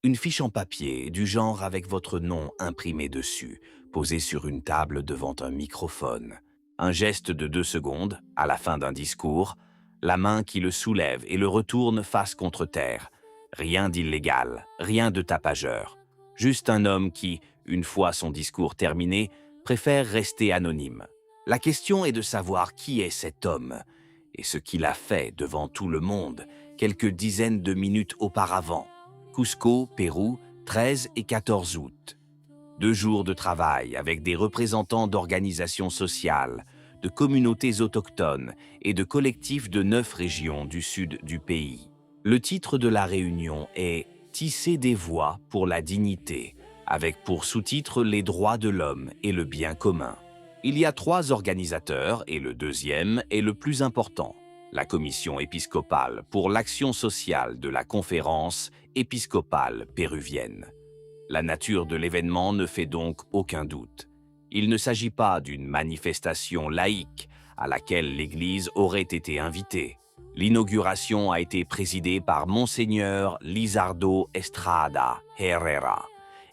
Une fiche en papier, du genre avec votre nom imprimé dessus, posée sur une table devant un microphone. Un geste de 2 secondes, à la fin d'un discours, la main qui le soulève et le retourne face contre terre. Rien d'illégal, rien de tapageur. Juste un homme qui, une fois son discours terminé, préfère rester anonyme. La question est de savoir qui est cet homme et ce qu'il a fait devant tout le monde quelques dizaines de minutes auparavant. Cusco, Pérou, 13 et 14 août. 2 jours de travail avec des représentants d'organisations sociales, de communautés autochtones et de collectifs de 9 régions du sud du pays. Le titre de la réunion est « Tisser des voies pour la dignité », avec pour sous-titre « Les droits de l'homme et le bien commun ». Il y a 3 organisateurs et le deuxième est le plus important. La commission épiscopale pour l'action sociale de la conférence épiscopale péruvienne. La nature de l'événement ne fait donc aucun doute. Il ne s'agit pas d'une manifestation laïque à laquelle l'Église aurait été invitée. L'inauguration a été présidée par Monseigneur Lizardo Estrada Herrera,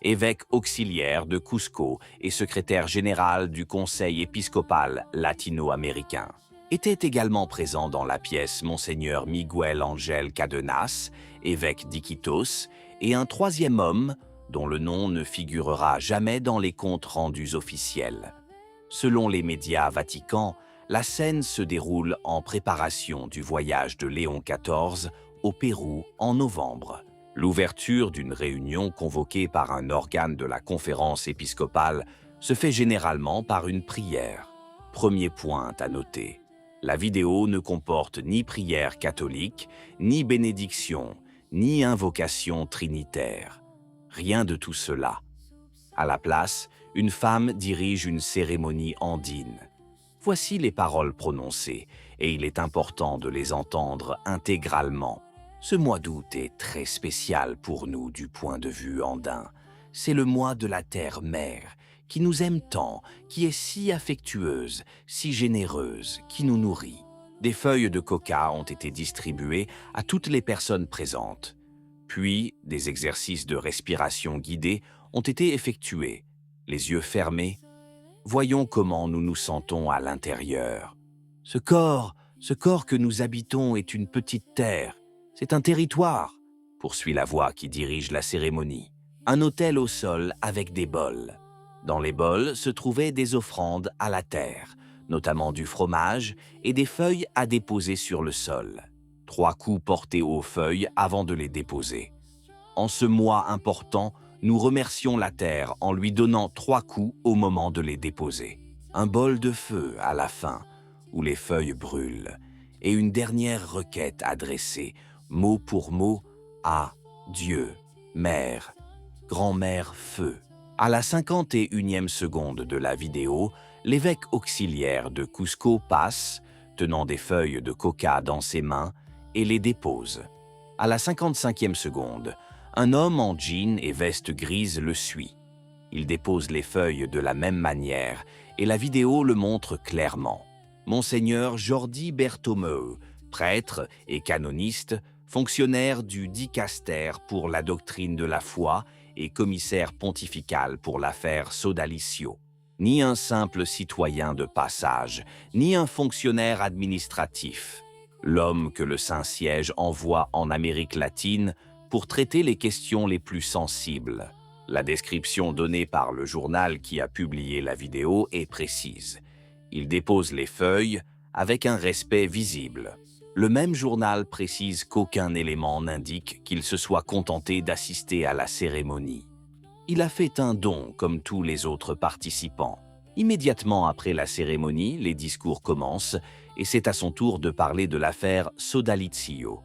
évêque auxiliaire de Cusco et secrétaire général du Conseil épiscopal latino-américain. Était également présent dans la pièce Monseigneur Miguel Ángel Cadenas, évêque d'Iquitos, et un troisième homme dont le nom ne figurera jamais dans les comptes rendus officiels. Selon les médias vaticans, la scène se déroule en préparation du voyage de Léon XIV au Pérou en novembre. L'ouverture d'une réunion convoquée par un organe de la conférence épiscopale se fait généralement par une prière. Premier point à noter. La vidéo ne comporte ni prière catholique, ni bénédiction, ni invocation trinitaire. Rien de tout cela. À la place, une femme dirige une cérémonie andine. Voici les paroles prononcées, et il est important de les entendre intégralement. Ce mois d'août est très spécial pour nous du point de vue andin. C'est le mois de la terre-mère, qui nous aime tant, qui est si affectueuse, si généreuse, qui nous nourrit. Des feuilles de coca ont été distribuées à toutes les personnes présentes. Puis, des exercices de respiration guidés ont été effectués. Les yeux fermés, voyons comment nous nous sentons à l'intérieur. Ce corps que nous habitons est une petite terre. C'est un territoire, poursuit la voix qui dirige la cérémonie. Un autel au sol avec des bols. Dans les bols se trouvaient des offrandes à la terre, notamment du fromage et des feuilles à déposer sur le sol. 3 coups portés aux feuilles avant de les déposer. En ce mois important, nous remercions la terre en lui donnant 3 coups au moment de les déposer. Un bol de feu à la fin, où les feuilles brûlent, et une dernière requête adressée, mot pour mot, à Dieu, Mère, Grand-mère Feu. À la 51e seconde de la vidéo, l'évêque auxiliaire de Cusco passe, tenant des feuilles de coca dans ses mains, et les dépose. À la 55e seconde, un homme en jean et veste grise le suit. Il dépose les feuilles de la même manière, et la vidéo le montre clairement. Monseigneur Jordi Bertomeu, prêtre et canoniste, fonctionnaire du dicaster pour la doctrine de la foi et commissaire pontifical pour l'affaire Sodalicio. Ni un simple citoyen de passage, ni un fonctionnaire administratif. L'homme que le Saint-Siège envoie en Amérique latine pour traiter les questions les plus sensibles. La description donnée par le journal qui a publié la vidéo est précise. Il dépose les feuilles avec un respect visible. Le même journal précise qu'aucun élément n'indique qu'il se soit contenté d'assister à la cérémonie. Il a fait un don comme tous les autres participants. Immédiatement après la cérémonie, les discours commencent et c'est à son tour de parler de l'affaire Sodalicio.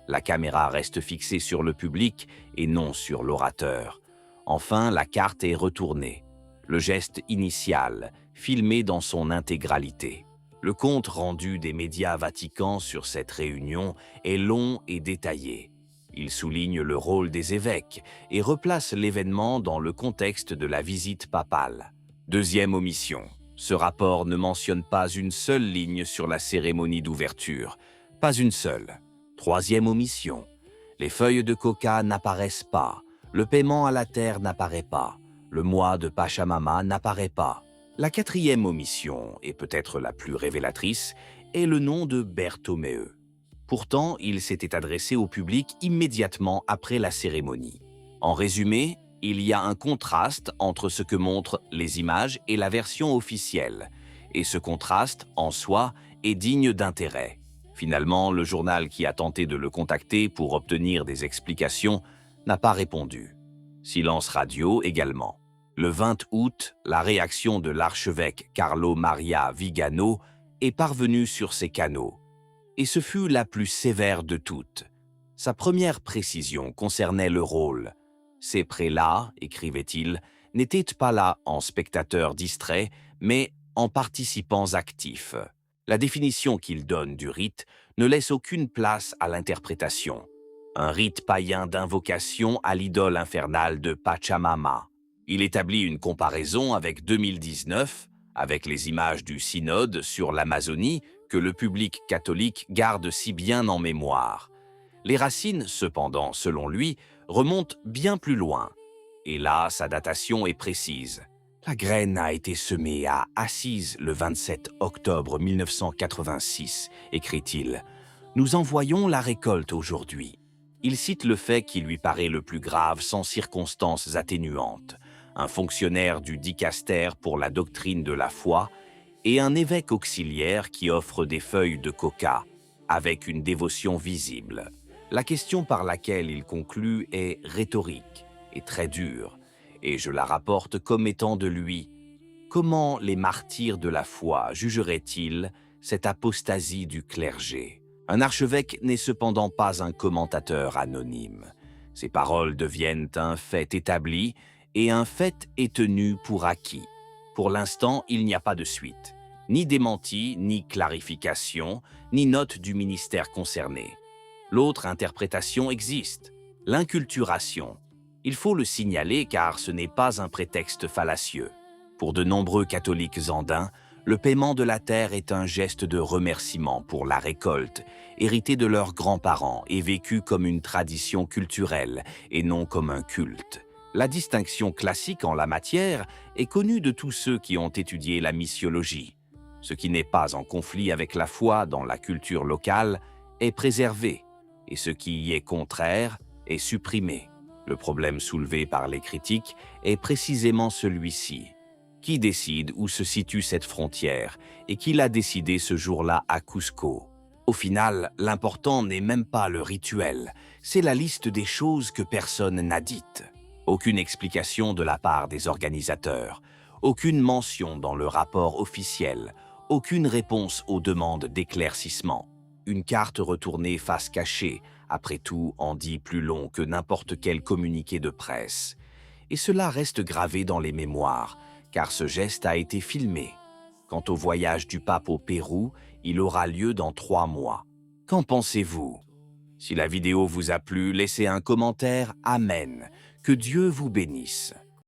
La caméra reste fixée sur le public et non sur l'orateur. Enfin, la carte est retournée. Le geste initial, filmé dans son intégralité. Le compte rendu des médias vaticans sur cette réunion est long et détaillé. Il souligne le rôle des évêques et replace l'événement dans le contexte de la visite papale. Deuxième omission. Ce rapport ne mentionne pas une seule ligne sur la cérémonie d'ouverture. Pas une seule. Troisième omission. Les feuilles de coca n'apparaissent pas. Le paiement à la terre n'apparaît pas. Le mois de Pachamama n'apparaît pas. La quatrième omission, et peut-être la plus révélatrice, est le nom de Bertomeu. Pourtant, il s'était adressé au public immédiatement après la cérémonie. En résumé, il y a un contraste entre ce que montrent les images et la version officielle. Et ce contraste, en soi, est digne d'intérêt. Finalement, le journal qui a tenté de le contacter pour obtenir des explications n'a pas répondu. Silence radio également. Le 20 août, la réaction de l'archevêque Carlo Maria Vigano est parvenue sur ses canaux. Et ce fut la plus sévère de toutes. Sa première précision concernait le rôle. Ces prélats, écrivait-il, n'étaient pas là en spectateurs distraits, mais en participants actifs. La définition qu'il donne du rite ne laisse aucune place à l'interprétation. Un rite païen d'invocation à l'idole infernale de Pachamama. Il établit une comparaison avec 2019, avec les images du synode sur l'Amazonie que le public catholique garde si bien en mémoire. Les racines, cependant, selon lui, remontent bien plus loin. Et là, sa datation est précise. La graine a été semée à Assise le 27 octobre 1986, écrit-il. Nous en voyons la récolte aujourd'hui. Il cite le fait qui lui paraît le plus grave sans circonstances atténuantes. Un fonctionnaire du dicaster pour la doctrine de la foi et un évêque auxiliaire qui offre des feuilles de coca, avec une dévotion visible. La question par laquelle il conclut est rhétorique et très dure, et je la rapporte comme étant de lui. Comment les martyrs de la foi jugeraient-ils cette apostasie du clergé? Un archevêque n'est cependant pas un commentateur anonyme. Ses paroles deviennent un fait établi, et un fait est tenu pour acquis. Pour l'instant, il n'y a pas de suite. Ni démenti, ni clarification, ni note du ministère concerné. L'autre interprétation existe, l'inculturation. Il faut le signaler car ce n'est pas un prétexte fallacieux. Pour de nombreux catholiques andins, le paiement de la terre est un geste de remerciement pour la récolte, hérité de leurs grands-parents et vécu comme une tradition culturelle et non comme un culte. La distinction classique en la matière est connue de tous ceux qui ont étudié la missiologie. Ce qui n'est pas en conflit avec la foi dans la culture locale est préservé, et ce qui y est contraire est supprimé. Le problème soulevé par les critiques est précisément celui-ci. Qui décide où se situe cette frontière et qui l'a décidé ce jour-là à Cusco? Au final, l'important n'est même pas le rituel, c'est la liste des choses que personne n'a dites. Aucune explication de la part des organisateurs, aucune mention dans le rapport officiel, aucune réponse aux demandes d'éclaircissement. Une carte retournée face cachée, après tout, en dit plus long que n'importe quel communiqué de presse. Et cela reste gravé dans les mémoires, car ce geste a été filmé. Quant au voyage du pape au Pérou, il aura lieu dans 3 mois. Qu'en pensez-vous? Si la vidéo vous a plu, laissez un commentaire. Amen. Que Dieu vous bénisse.